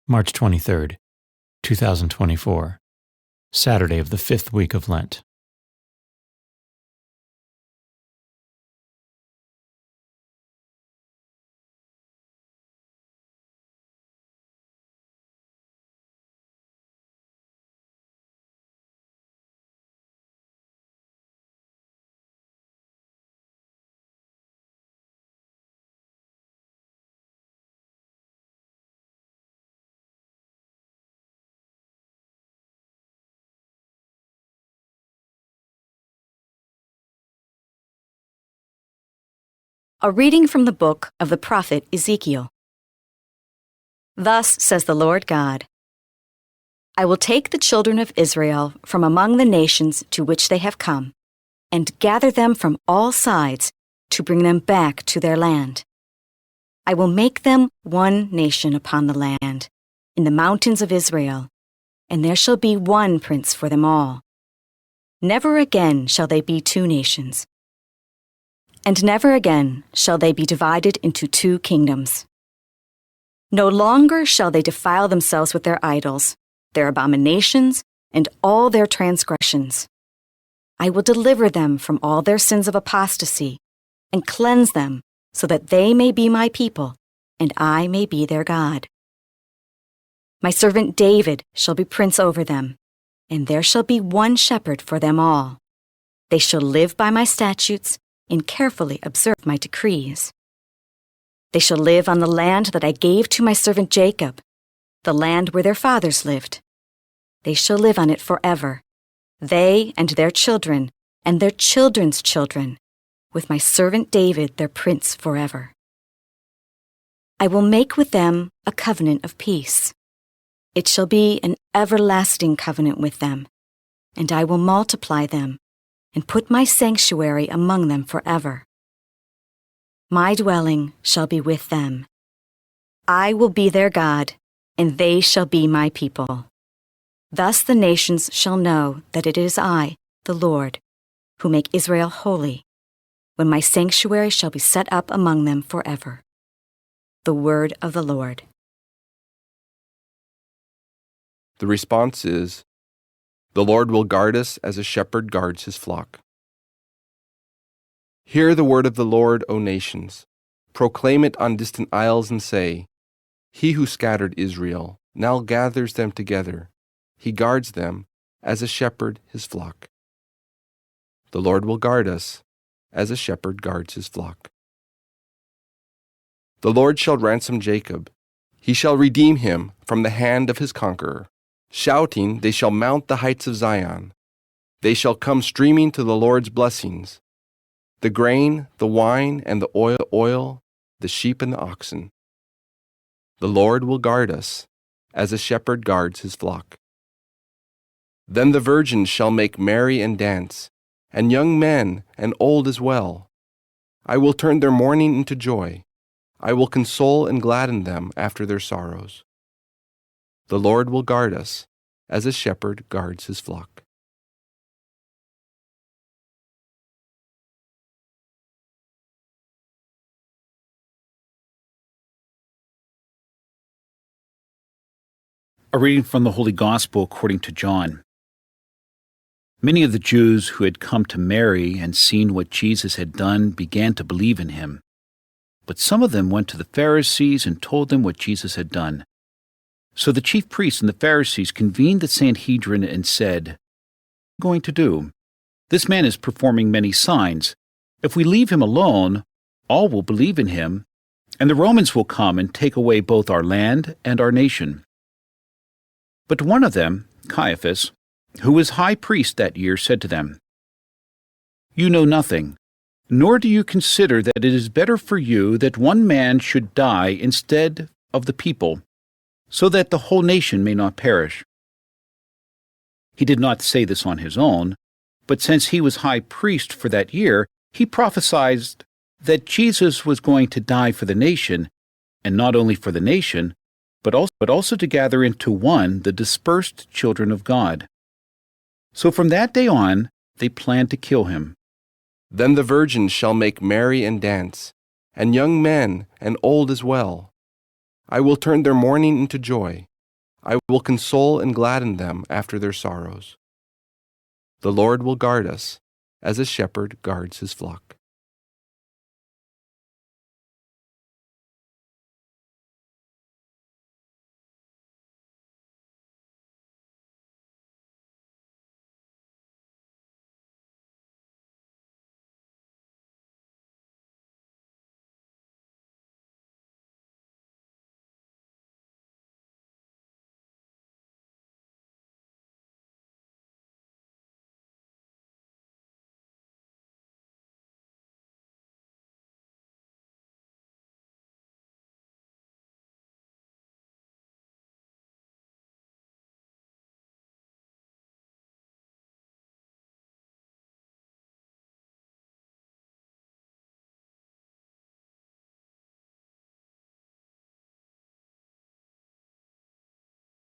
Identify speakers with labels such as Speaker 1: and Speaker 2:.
Speaker 1: March 23rd, 2024, Saturday of the 5th week of Lent.
Speaker 2: A reading from the book of the prophet Ezekiel. Thus says the Lord God, I will take the children of Israel from among the nations to which they have come, and gather them from all sides to bring them back to their land. I will make them one nation upon the land, in the mountains of Israel, and there shall be one prince for them all. Never again shall they be two nations. And never again shall they be divided into two kingdoms. No longer shall they defile themselves with their idols, their abominations, and all their transgressions. I will deliver them from all their sins of apostasy, and cleanse them, so that they may be my people, and I may be their God. My servant David shall be prince over them, and there shall be one shepherd for them all. They shall live by my statutes, and carefully observe my decrees. They shall live on the land that I gave to my servant Jacob, the land where their fathers lived. They shall live on it forever, they and their children and their children's children, with my servant David their prince forever. I will make with them a covenant of peace. It shall be an everlasting covenant with them, and I will multiply them and put my sanctuary among them forever. My dwelling shall be with them. I will be their God, and they shall be my people. Thus the nations shall know that it is I, the Lord, who make Israel holy, when my sanctuary shall be set up among them forever. The word of the Lord.
Speaker 3: The response is, the Lord will guard us as a shepherd guards his flock. Hear the word of the Lord, O nations. Proclaim it on distant isles and say, He who scattered Israel now gathers them together. He guards them as a shepherd his flock. The Lord will guard us as a shepherd guards his flock. The Lord shall ransom Jacob. He shall redeem him from the hand of his conqueror. Shouting, they shall mount the heights of Zion. They shall come streaming to the Lord's blessings, the grain, the wine, and the oil, the sheep and the oxen. The Lord will guard us, as a shepherd guards his flock. Then the virgins shall make merry and dance, and young men and old as well. I will turn their mourning into joy. I will console and gladden them after their sorrows. The Lord will guard us, as a shepherd guards his flock.
Speaker 4: A reading from the Holy Gospel according to John. Many of the Jews who had come to Mary and seen what Jesus had done began to believe in him. But some of them went to the Pharisees and told them what Jesus had done. So the chief priests and the Pharisees convened the Sanhedrin and said, What are we going to do? This man is performing many signs. If we leave him alone, all will believe in him, and the Romans will come and take away both our land and our nation. But one of them, Caiaphas, who was high priest that year, said to them, You know nothing, nor do you consider that it is better for you that one man should die instead of the people, so that the whole nation may not perish. He did not say this on his own, but since he was high priest for that year, he prophesied that Jesus was going to die for the nation, and not only for the nation, but also to gather into one the dispersed children of God. So from that day on, they planned to kill him.
Speaker 3: Then the virgins shall make merry and dance, and young men and old as well. I will turn their mourning into joy. I will console and gladden them after their sorrows. The Lord will guard us as a shepherd guards his flock.